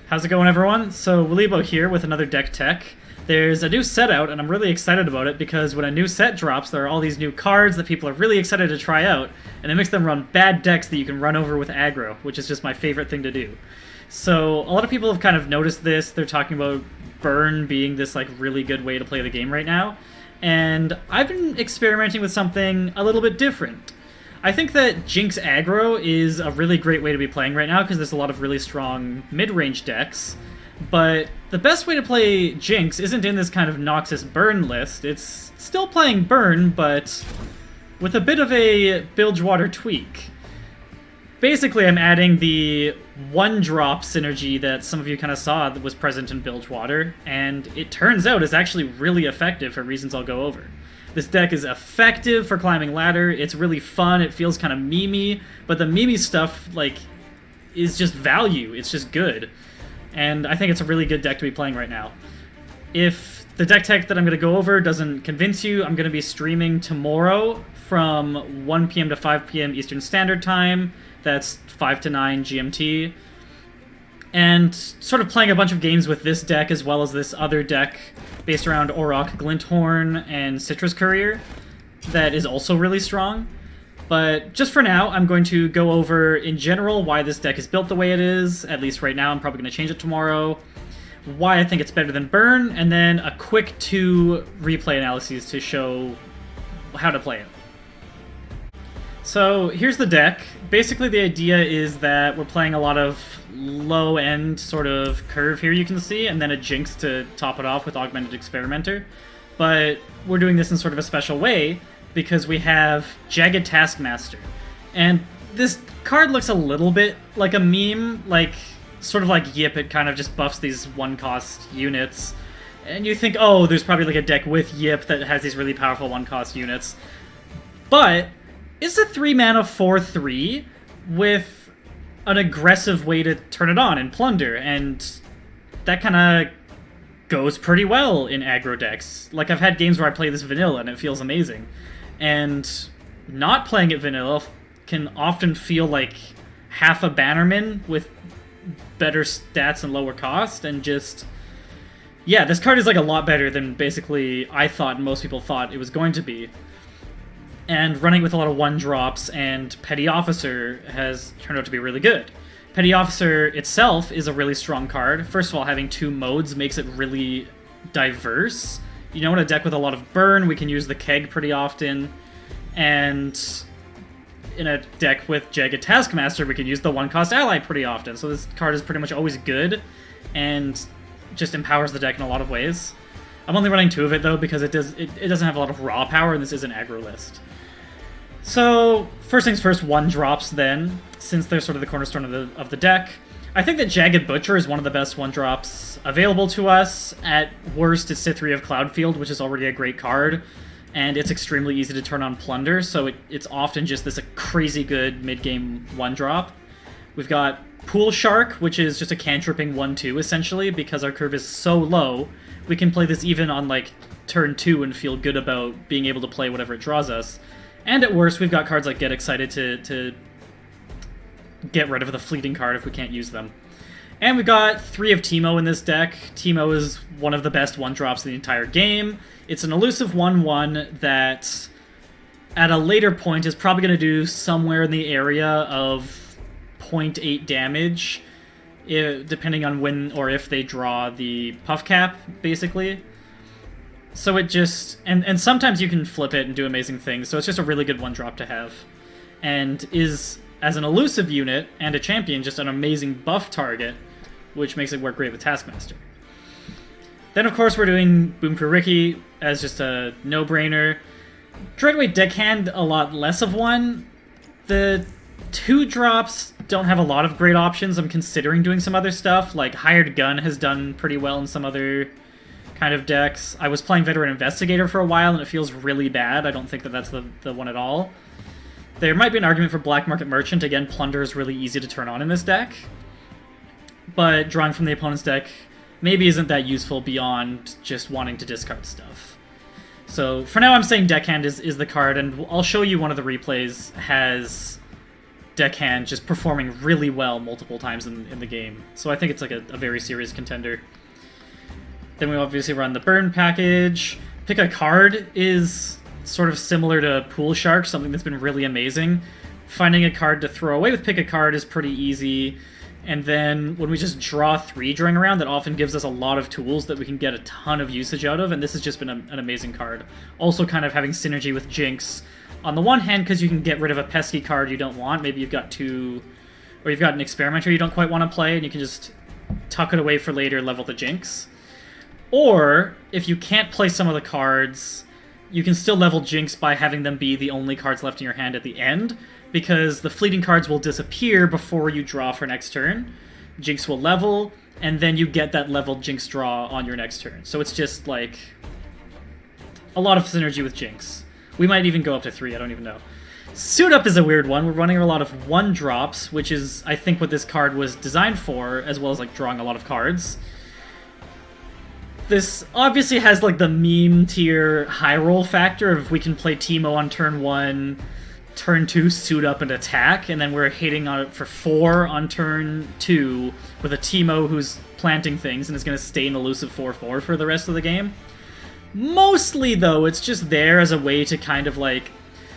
How's it going, everyone? So, Walibo here with another Decktech. There's a new set out, and I'm really excited about it because when a new set drops, there are all these new cards that people are really excited to try out, and it makes them run bad decks that you can run over with aggro, which is just my favorite thing to do. So, a lot of people have kind of noticed this. They're talking about burn being this like really good way to play the game right now, and I've been experimenting with something a little bit different. I think that Jinx aggro is a really great way to be playing right now because there's a lot of really strong mid-range decks, but the best way to play Jinx isn't in this kind of Noxus burn list. It's still playing burn, but with a bit of a Bilgewater tweak. Basically, I'm adding the one-drop synergy that some of you kind of saw that was present in Bilgewater, and it turns out is actually really effective for reasons I'll go over. This deck is effective for climbing ladder, it's really fun, it feels kind of memey, but the memey stuff, like, is just value, it's just good. And I think it's a really good deck to be playing right now. If the deck tech that I'm going to go over doesn't convince you, I'm going to be streaming tomorrow from 1 p.m. to 5 p.m. Eastern Standard Time, that's 5 to 9 GMT. And sort of playing a bunch of games with this deck as well as this other deck based around Auroch, Glinthorn, and Citrus Courier that is also really strong. But just for now, I'm going to go over, in general, why this deck is built the way it is, at least right now. I'm probably going to change it tomorrow. Why I think it's better than Burn, and then a quick 2 replay analyses to show how to play it. So here's the deck. Basically the idea is that we're playing a lot of low-end sort of curve here you can see, and then a Jinx to top it off with Augmented Experimenter. But we're doing this in sort of a special way because we have Jagged Taskmaster. And this card looks a little bit like a meme, like sort of like Yip, it kind of just buffs these one-cost units. And you think, oh, there's probably like a deck with Yip that has these really powerful one-cost units. But it's a 3-mana 4/3 with an aggressive way to turn it on and plunder, and that kind of goes pretty well in aggro decks. Like, I've had games where I play this vanilla and it feels amazing, and not playing it vanilla can often feel like half a Bannerman with better stats and lower cost, and just, yeah, this card is like a lot better than basically I thought and most people thought it was going to be. And running with a lot of 1-drops and Petty Officer has turned out to be really good. Petty Officer itself is a really strong card. First of all, having 2 modes makes it really diverse. You know, in a deck with a lot of burn, we can use the keg pretty often. And in a deck with Jagged Taskmaster, we can use the 1-cost ally pretty often. So this card is pretty much always good and just empowers the deck in a lot of ways. I'm only running 2 of it, though, because it doesn't have a lot of raw power, and this is an aggro list. So, first things first, 1-drops then, since they're sort of the cornerstone of the deck. I think that Jagged Butcher is one of the best 1-drops available to us. At worst, it's Sithri of Cloudfield, which is already a great card, and it's extremely easy to turn on Plunder, so it's often just this crazy good mid-game 1-drop. We've got Pool Shark, which is just a cantripping 1/2, essentially, because our curve is so low. We can play this even on, like, turn 2 and feel good about being able to play whatever it draws us. And at worst, we've got cards like Get Excited to get rid of the fleeting card if we can't use them. And we've got 3 of Teemo in this deck. Teemo is one of the best 1-drops in the entire game. It's an elusive 1/1 that, at a later point, is probably going to do somewhere in the area of 0.8 damage, depending on when or if they draw the Puff Cap, basically. So it just, and sometimes you can flip it and do amazing things, so it's just a really good 1-drop to have. And is, as an elusive unit and a champion, just an amazing buff target, which makes it work great with Taskmaster. Then, of course, we're doing Boom for Ricky as just a no-brainer. Dreadweight Deckhand, a lot less of one. The 2-drops don't have a lot of great options. I'm considering doing some other stuff, like Hired Gun has done pretty well in some other kind of decks. I was playing Veteran Investigator for a while, and it feels really bad. I don't think that that's the one at all. There might be an argument for Black Market Merchant. Again, Plunder is really easy to turn on in this deck. But drawing from the opponent's deck maybe isn't that useful beyond just wanting to discard stuff. So for now, I'm saying Deckhand is the card, and I'll show you one of the replays has deckhand just performing really well multiple times in the game. So I think it's like a very serious contender. Then we obviously run the burn package. Pick a card is sort of similar to Pool Shark, something that's been really amazing. Finding a card to throw away with pick a card is pretty easy. And then when we just draw 3 during a round, that often gives us a lot of tools that we can get a ton of usage out of, and this has just been an amazing card. Also kind of having synergy with Jinx. On the one hand, because you can get rid of a pesky card you don't want. Maybe you've got 2, or you've got an experimenter you don't quite want to play, and you can just tuck it away for later, level the Jinx. Or, if you can't play some of the cards, you can still level Jinx by having them be the only cards left in your hand at the end, because the fleeting cards will disappear before you draw for next turn. Jinx will level, and then you get that leveled Jinx draw on your next turn. So it's just, like, a lot of synergy with Jinx. We might even go up to 3, I don't even know. Suit Up is a weird one. We're running a lot of 1-drops, which is, I think, what this card was designed for, as well as, like, drawing a lot of cards. This obviously has, like, the meme tier high roll factor of we can play Teemo on turn 1, turn 2, suit up and attack, and then we're hitting on it for 4 on turn 2 with a Teemo who's planting things and is going to stay an elusive 4/4 for the rest of the game. Mostly, though, it's just there as a way to kind of, like,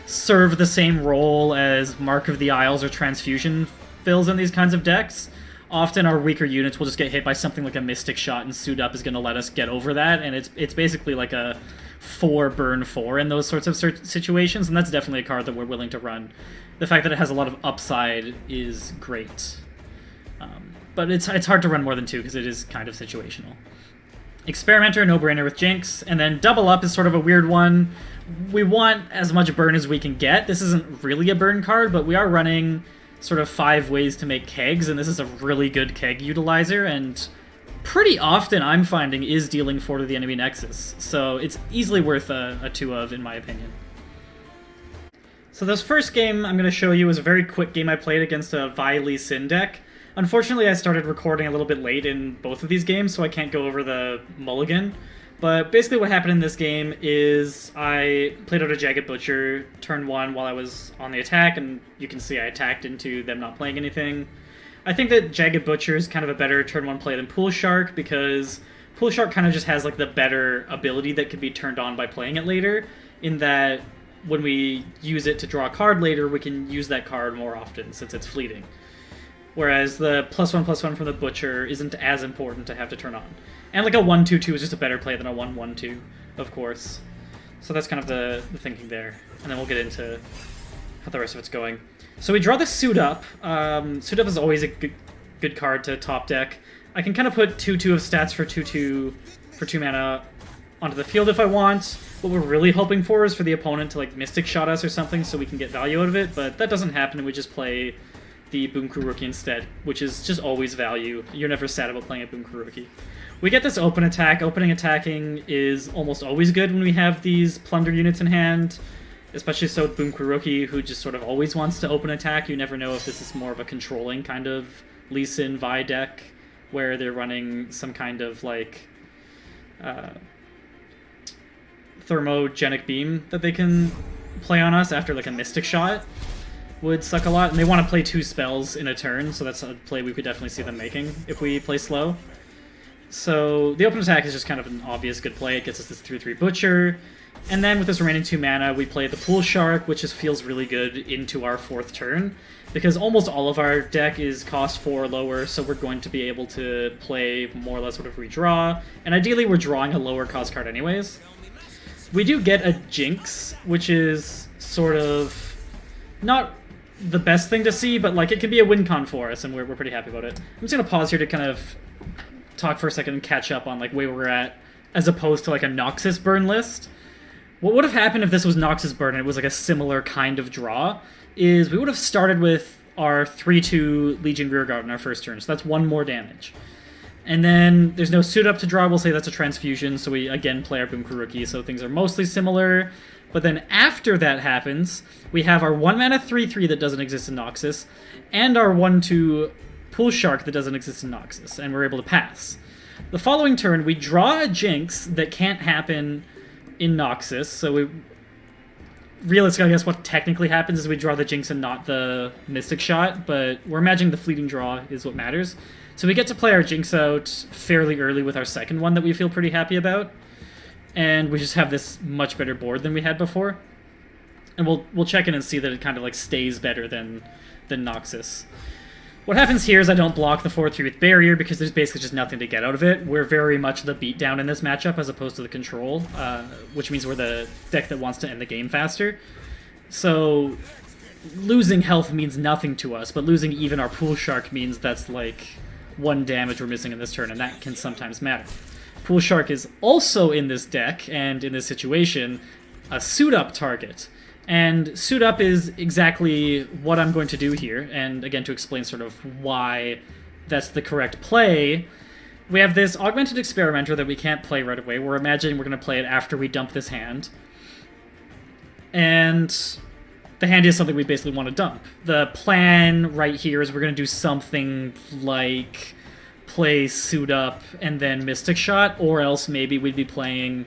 serve the same role as Mark of the Isles or Transfusion fills in these kinds of decks. Often our weaker units will just get hit by something like a Mystic Shot, and Suit Up is going to let us get over that, and it's basically like a 4 burn 4 in those sorts of situations, and that's definitely a card that we're willing to run. The fact that it has a lot of upside is great. But it's hard to run more than 2 because it is kind of situational. Experimenter, no-brainer with Jinx, and then Double Up is sort of a weird one. We want as much burn as we can get. This isn't really a burn card, but we are running sort of 5 ways to make kegs, and this is a really good keg utilizer, and pretty often I'm finding is dealing 4 to the enemy nexus, so it's easily worth a 2 of, in my opinion. So this first game I'm going to show you is a very quick game I played against a Vi Lee Sin deck. Unfortunately, I started recording a little bit late in both of these games, so I can't go over the mulligan. But basically what happened in this game is I played out a Jagged Butcher turn 1 while I was on the attack, and you can see I attacked into them not playing anything. I think that Jagged Butcher is kind of a better turn 1 play than Pool Shark, because Pool Shark kind of just has like the better ability that can be turned on by playing it later, in that when we use it to draw a card later, we can use that card more often since it's fleeting. Whereas the +1/+1 from the Butcher isn't as important to have to turn on. And like a 1/2/2 is just a better play than a 1/1/2, of course. So that's kind of the thinking there. And then we'll get into how the rest of it's going. So we draw the Suit Up. Suit Up is always a good card to top deck. I can kind of put 2/2 of stats for 2/2 for 2 mana onto the field if I want. What we're really hoping for is for the opponent to like Mystic Shot us or something so we can get value out of it, but that doesn't happen and we just play the Boom Kuroki instead, which is just always value. You're never sad about playing a Boom Kuroki. We get this open attack. Opening attacking is almost always good when we have these plunder units in hand, especially so with Boom Kuroki, who just sort of always wants to open attack. You never know if this is more of a controlling kind of Lee Sin Vi deck, where they're running some kind of like thermogenic beam that they can play on us after like a Mystic Shot. Would suck a lot, and they want to play 2 spells in a turn, so that's a play we could definitely see them making if we play slow. So the open attack is just kind of an obvious good play. It gets us this 3/3 Butcher, and then with this remaining 2 mana, we play the Pool Shark, which just feels really good into our 4th turn, because almost all of our deck is cost 4 or lower, so we're going to be able to play more or less sort of redraw, and ideally we're drawing a lower cost card anyways. We do get a Jinx, which is sort of not the best thing to see, but like it can be a win con for us, and we're pretty happy about it. I'm just gonna pause here to kind of talk for a second and catch up on like where we're at, as opposed to like a Noxus burn list. What would have happened if this was Noxus burn and it was like a similar kind of draw is we would have started with our 3/2 Legion Rearguard in our first turn, so that's 1 more damage. And then there's no Suit Up to draw, we'll say that's a Transfusion, so we again play our Boom Kuroki, so things are mostly similar. But then after that happens, we have our 1 mana 3/3 that doesn't exist in Noxus, and our 1/2 Pool Shark that doesn't exist in Noxus, and we're able to pass. The following turn, we draw a Jinx that can't happen in Noxus, so realistically, I guess what technically happens is we draw the Jinx and not the Mystic Shot, but we're imagining the fleeting draw is what matters. So we get to play our Jinx out fairly early with our second one that we feel pretty happy about. And we just have this much better board than we had before. And we'll check in and see that it kind of like stays better than Noxus. What happens here is I don't block the 4/3 with barrier because there's basically just nothing to get out of it. We're very much the beatdown in this matchup as opposed to the control, which means we're the deck that wants to end the game faster. So losing health means nothing to us, but losing even our Pool Shark means that's like 1 damage we're missing in this turn, and that can sometimes matter. Pool Shark is also in this deck, and in this situation, a suit-up target. And suit up is exactly what I'm going to do here, and again to explain sort of why that's the correct play. We have this Augmented Experimenter that we can't play right away. We're imagining we're going to play it after we dump this hand. And the hand is something we basically want to dump. The plan right here is we're going to do something like play suit up and then Mystic Shot, or else maybe we'd be playing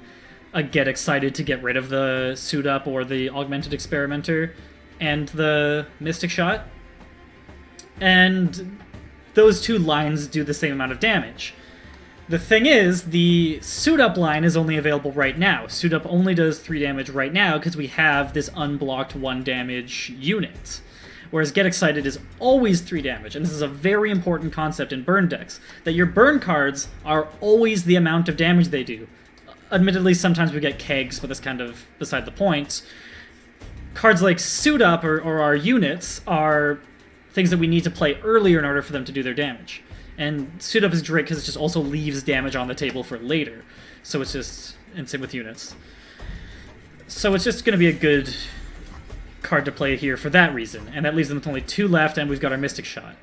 a Get Excited to get rid of the suit up or the Augmented Experimenter and the Mystic Shot. And those two lines do the same amount of damage. The thing is, the suit up line is only available right now. Suit up only does 3 damage right now because we have this unblocked 1 damage unit. Whereas Get Excited is always 3 damage, and this is a very important concept in burn decks, that your burn cards are always the amount of damage they do. Admittedly, sometimes we get kegs, but that's kind of beside the point. Cards like Suit Up or our units are things that we need to play earlier in order for them to do their damage. And Suit Up is great because it just also leaves damage on the table for later. So it's just, and same with units. So it's just going to be a good card to play here for that reason. And that leaves them with only 2 left, and we've got our Mystic Shot.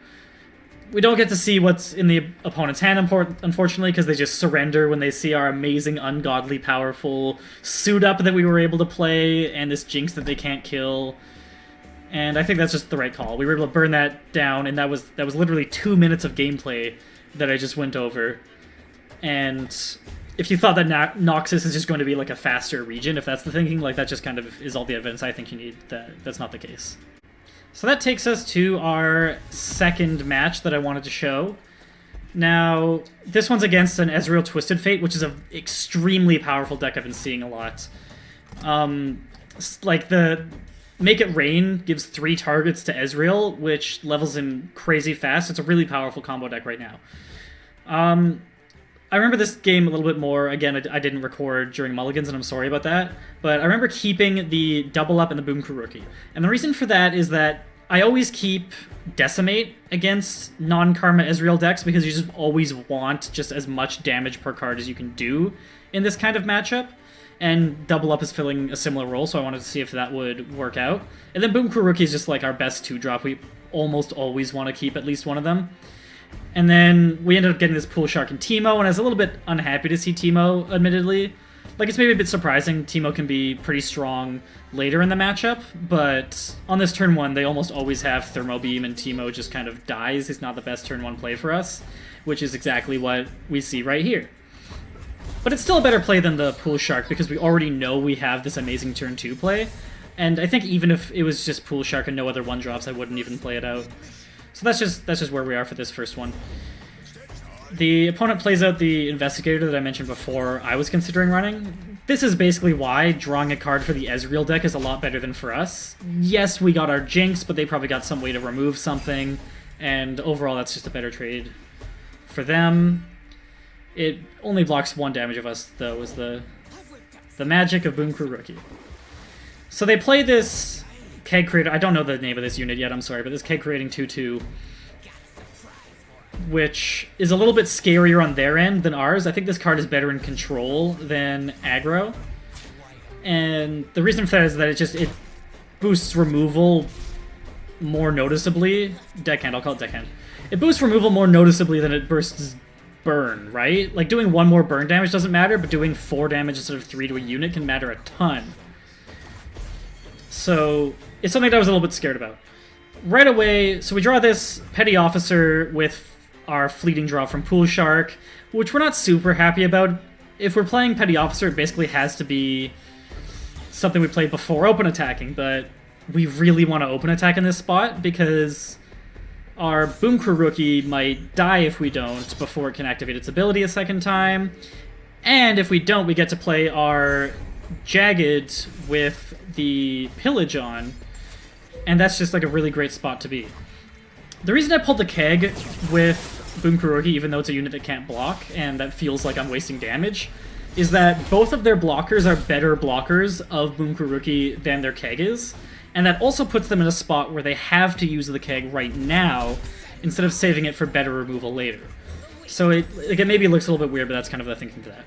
We don't get to see what's in the opponent's hand, unfortunately, because they just surrender when they see our amazing, ungodly, powerful Suit Up that we were able to play, and this Jinx that they can't kill. And I think that's just the right call. We were able to burn that down, and that was literally 2 minutes of gameplay that I just went over. And if you thought that Noxus is just going to be like a faster region, if that's the thinking, like that just kind of is all the evidence I think you need. That's not the case. So that takes us to our second match that I wanted to show. Now, this one's against an Ezreal Twisted Fate, which is an extremely powerful deck I've been seeing a lot. Like the Make It Rain gives 3 targets to Ezreal, which levels him crazy fast. It's a really powerful combo deck right now. I remember this game a little bit more. Again, I didn't record during Mulligans, and I'm sorry about that. But I remember keeping the Double Up and the Boom Crew Rookie. And the reason for that is that I always keep Decimate against non-Karma Ezreal decks because you just always want just as much damage per card as you can do in this kind of matchup. And Double Up is filling a similar role, so I wanted to see if that would work out. And then Boom Crew Rookie is just like our best 2-drop. We almost always want to keep at least one of them. And then we ended up getting this Pool Shark and Teemo, and I was a little bit unhappy to see Teemo, admittedly. Like, it's maybe a bit surprising. Teemo can be pretty strong later in the matchup, but on this turn 1, they almost always have Thermo Beam, and Teemo just kind of dies. He's not the best turn 1 play for us, which is exactly what we see right here. But it's still a better play than the Pool Shark, because we already know we have this amazing turn 2 play, and I think even if it was just Pool Shark and no other 1-drops, I wouldn't even play it out. So that's just where we are for this first one. The opponent plays out the Investigator that I mentioned before I was considering running. This is basically why drawing a card for the Ezreal deck is a lot better than for us. Yes, we got our Jinx, but they probably got some way to remove something, and overall that's just a better trade for them. It only blocks 1 damage of us, though, is the magic of Boom Crew Rookie. So they play this Keg Creator. I don't know the name of this unit yet, I'm sorry, but this Keg Creating 2/2, which is a little bit scarier on their end than ours. I think this card is better in control than aggro. And the reason for that is that it boosts removal more noticeably. Deckhand, I'll call it Deckhand. It boosts removal more noticeably than it bursts burn, right? Like, doing 1 more burn damage doesn't matter, but doing 4 damage instead of 3 to a unit can matter a ton. So it's something that I was a little bit scared about. Right away, so we draw this Petty Officer with our fleeting draw from Pool Shark, which we're not super happy about. If we're playing Petty Officer, it basically has to be something we played before open attacking, but we really want to open attack in this spot because our Boom Crew rookie might die if we don't before it can activate its ability a second time. And if we don't, we get to play our Jagged with the Pillage on. And that's just like a really great spot to be. The reason I pulled the Keg with Boom Crew rookie, even though it's a unit that can't block, and that feels like I'm wasting damage, is that both of their blockers are better blockers of Boom Crew rookie than their Keg is. And that also puts them in a spot where they have to use the Keg right now instead of saving it for better removal later. So it maybe looks a little bit weird, but that's kind of the thinking for that.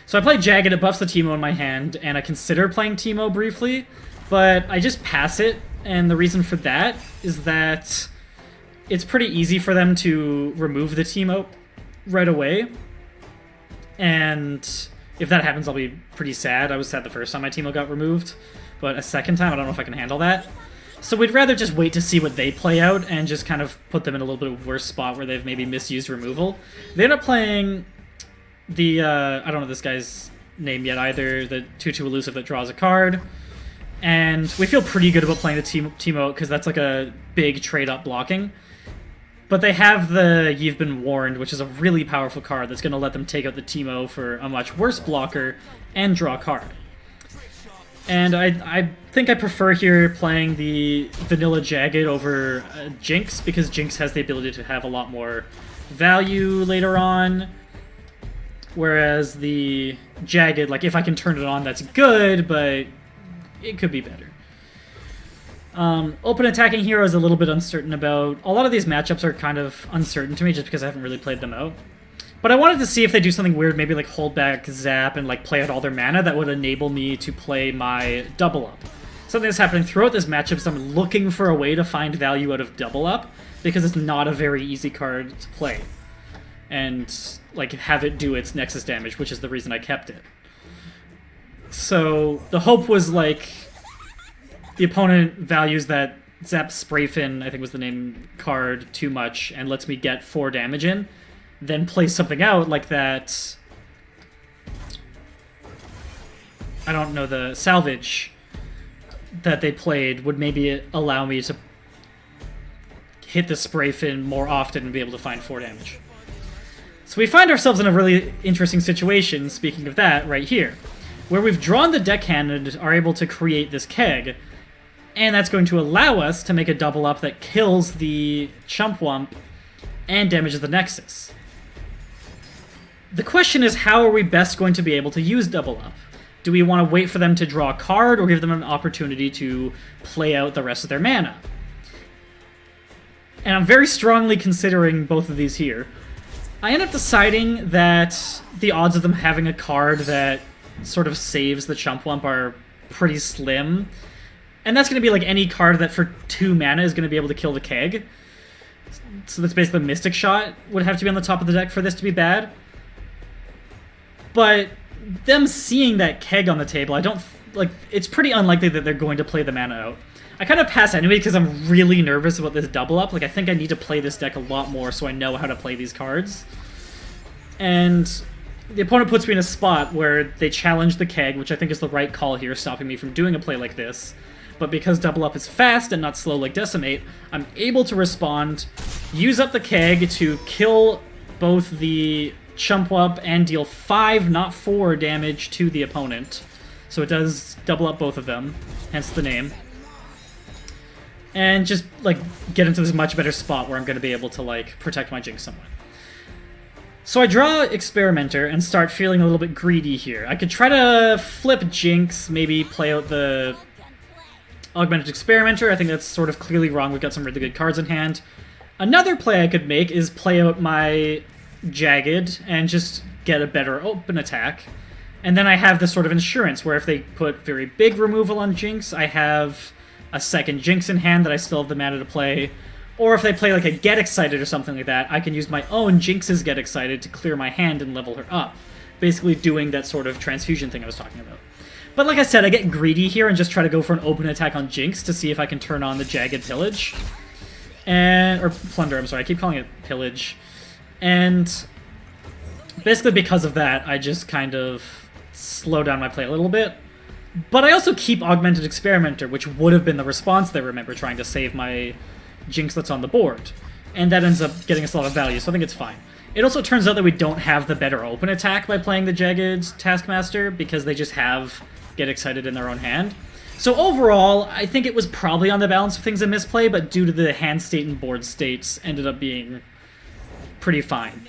So I play Jagged, it buffs the Teemo in my hand, and I consider playing Teemo briefly, but I just pass it, and the reason for that is that it's pretty easy for them to remove the Teemo right away. And if that happens, I'll be pretty sad. I was sad the first time my Teemo got removed, but a second time, I don't know if I can handle that. So we'd rather just wait to see what they play out and just kind of put them in a little bit of a worse spot where they've maybe misused removal. They end up playing the, I don't know this guy's name yet either, the 2/2 elusive that draws a card. And we feel pretty good about playing the Teemo because that's like a big trade-up blocking. But they have the You've Been Warned, which is a really powerful card that's going to let them take out the Teemo for a much worse blocker and draw a card. And I think I prefer here playing the vanilla Jagged over Jinx, because Jinx has the ability to have a lot more value later on. Whereas the Jagged, like, if I can turn it on, that's good, but it could be better. Open attacking hero is a little bit uncertain about. A lot of these matchups are kind of uncertain to me just because I haven't really played them out. But I wanted to see if they do something weird, maybe like hold back Zap and like play out all their mana that would enable me to play my double up. Something that's happening throughout this matchup is I'm looking for a way to find value out of double up because it's not a very easy card to play. And like have it do its Nexus damage, which is the reason I kept it. So the hope was like the opponent values that Zap Sprayfin, I think was the name card, too much and lets me get 4 damage in. Then play something out like that. I don't know, the salvage that they played would maybe allow me to hit the Sprayfin more often and be able to find 4 damage. So we find ourselves in a really interesting situation, speaking of that, right here, where we've drawn the deckhand and are able to create this Keg, and that's going to allow us to make a double up that kills the Chumpwump and damages the Nexus. The question is, how are we best going to be able to use double up? Do we want to wait for them to draw a card or give them an opportunity to play out the rest of their mana? And I'm very strongly considering both of these here. I end up deciding that the odds of them having a card that sort of saves the Chumpwump are pretty slim. And that's going to be like any card that for 2 mana is going to be able to kill the Keg. So that's basically Mystic Shot would have to be on the top of the deck for this to be bad. But them seeing that Keg on the table, I don't like. It's pretty unlikely that they're going to play the mana out. I kind of pass anyway because I'm really nervous about this double up. Like, I think I need to play this deck a lot more so I know how to play these cards. And the opponent puts me in a spot where they challenge the Keg, which I think is the right call here, stopping me from doing a play like this. But because double up is fast and not slow like Decimate, I'm able to respond, use up the Keg to kill both the Chumpwump and deal 5, not 4 damage to the opponent. So it does double up both of them, hence the name. And just, like, get into this much better spot where I'm going to be able to, like, protect my Jinx somewhat. So I draw Experimenter and start feeling a little bit greedy here. I could try to flip Jinx, maybe play out the Augmented Experimenter. I think that's sort of clearly wrong. We've got some really good cards in hand. Another play I could make is play out my Jagged and just get a better open attack. And then I have this sort of insurance where if they put very big removal on Jinx, I have a second Jinx in hand that I still have the mana to play. Or if they play like a Get Excited or something like that, I can use my own Jinx's Get Excited to clear my hand and level her up. Basically doing that sort of transfusion thing I was talking about. But like I said, I get greedy here and just try to go for an open attack on Jinx to see if I can turn on the Jagged Pillage. Or Plunder, I'm sorry, I keep calling it Pillage. And basically because of that, I just kind of slow down my play a little bit. But I also keep Augmented Experimenter, which would have been the response there, remember, trying to save my Jinx that's on the board. And that ends up getting us a lot of value, so I think it's fine. It also turns out that we don't have the better open attack by playing the Jagged Taskmaster, because they just have Get Excited in their own hand. So overall, I think it was probably on the balance of things a misplay, but due to the hand state and board states, ended up being pretty fine.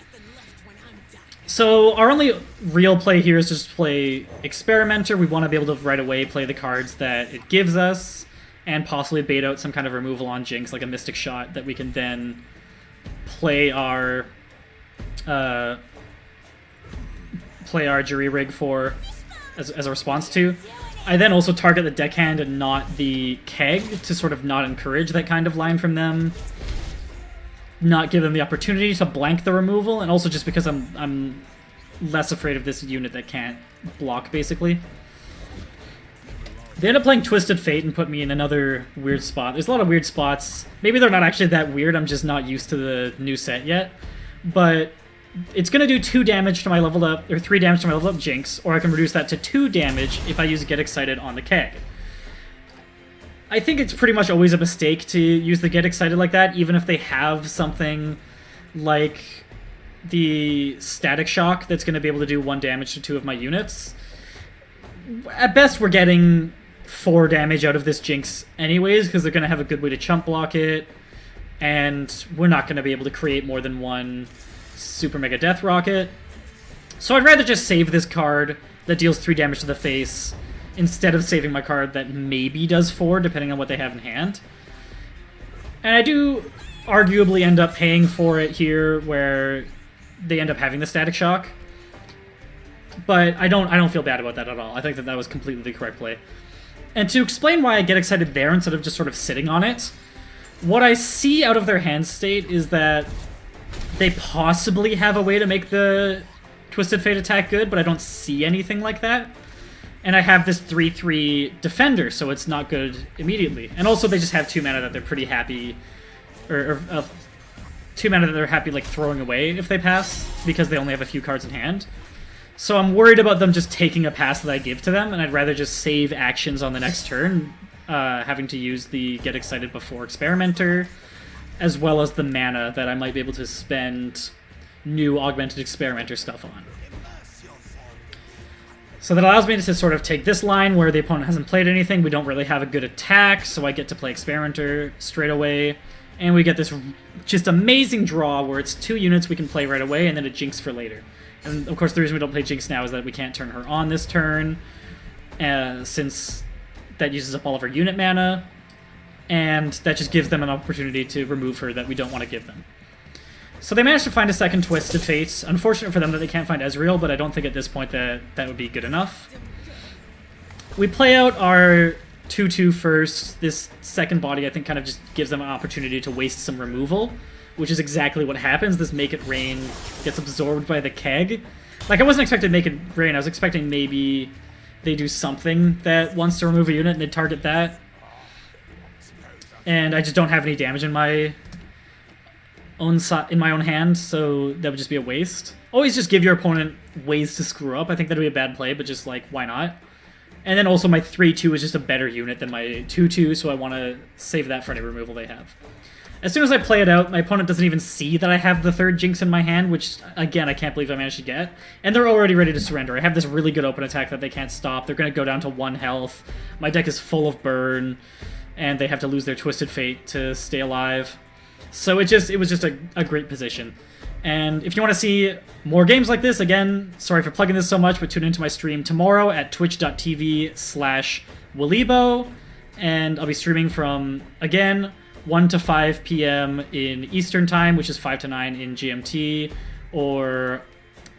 So our only real play here is just play Experimenter. We want to be able to right away play the cards that it gives us, and possibly bait out some kind of removal on Jinx, like a Mystic Shot, that we can then play our Jury Rig for as a response to. I then also target the deckhand and not the keg to sort of not encourage that kind of line from them, not give them the opportunity to blank the removal, and also just because I'm less afraid of this unit that can't block, basically. They end up playing Twisted Fate and put me in another weird spot. There's a lot of weird spots. Maybe they're not actually that weird, I'm just not used to the new set yet. But it's going to do 2 damage to my leveled up, or 3 damage to my leveled up Jinx, or I can reduce that to 2 damage if I use Get Excited on the keg. I think it's pretty much always a mistake to use the Get Excited like that, even if they have something like the Static Shock that's going to be able to do 1 damage to 2 of my units. At best, we're getting 4 damage out of this Jinx anyways, because they're going to have a good way to chump block it, and we're not going to be able to create more than 1 Super Mega Death Rocket. So I'd rather just save this card that deals 3 damage to the face, instead of saving my card that maybe does 4, depending on what they have in hand. And I do arguably end up paying for it here, where they end up having the Static Shock. But I don't feel bad about that at all. I think that was completely the correct play. And to explain why I Get Excited there instead of just sort of sitting on it, what I see out of their hand state is that they possibly have a way to make the Twisted Fate attack good, but I don't see anything like that. And I have this 3/3 Defender, so it's not good immediately. And also they just have 2 mana that they're pretty happy, or 2 mana that they're happy like throwing away if they pass, because they only have a few cards in hand. So I'm worried about them just taking a pass that I give to them, and I'd rather just save actions on the next turn, having to use the Get Excited before Experimenter, as well as the mana that I might be able to spend new Augmented Experimenter stuff on. So that allows me to sort of take this line where the opponent hasn't played anything, we don't really have a good attack, so I get to play Experimenter straight away, and we get this just amazing draw where it's 2 units we can play right away, and then a Jinx for later. And of course the reason we don't play Jinx now is that we can't turn her on this turn, since that uses up all of her unit mana, and that just gives them an opportunity to remove her that we don't want to give them. So they managed to find a second Twisted Fate. Unfortunate for them that they can't find Ezreal, but I don't think at this point that would be good enough. We play out our 2/2 first. This second body, I think, kind of just gives them an opportunity to waste some removal, which is exactly what happens. This Make It Rain gets absorbed by the keg. Like, I wasn't expecting Make It Rain. I was expecting maybe they do something that wants to remove a unit and they target that. And I just don't have any damage in my own hand, so that would just be a waste. Always just give your opponent ways to screw up. I think that would be a bad play, but just, like, why not? And then also my 3/2 is just a better unit than my 2/2, so I want to save that for any removal they have. As soon as I play it out, my opponent doesn't even see that I have the 3rd Jinx in my hand, which, again, I can't believe I managed to get. And they're already ready to surrender. I have this really good open attack that they can't stop. They're going to go down to 1 health. My deck is full of burn, and they have to lose their Twisted Fate to stay alive. So it was just a great position. And if you want to see more games like this, again, sorry for plugging this so much, but tune into my stream tomorrow at twitch.tv/Walibo. And I'll be streaming from, again, 1 to 5 p.m. in Eastern Time, which is 5 to 9 in GMT, or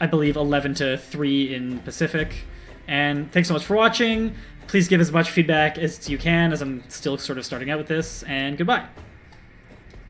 I believe 11 to 3 in Pacific. And thanks so much for watching. Please give as much feedback as you can, as I'm still sort of starting out with this, and goodbye.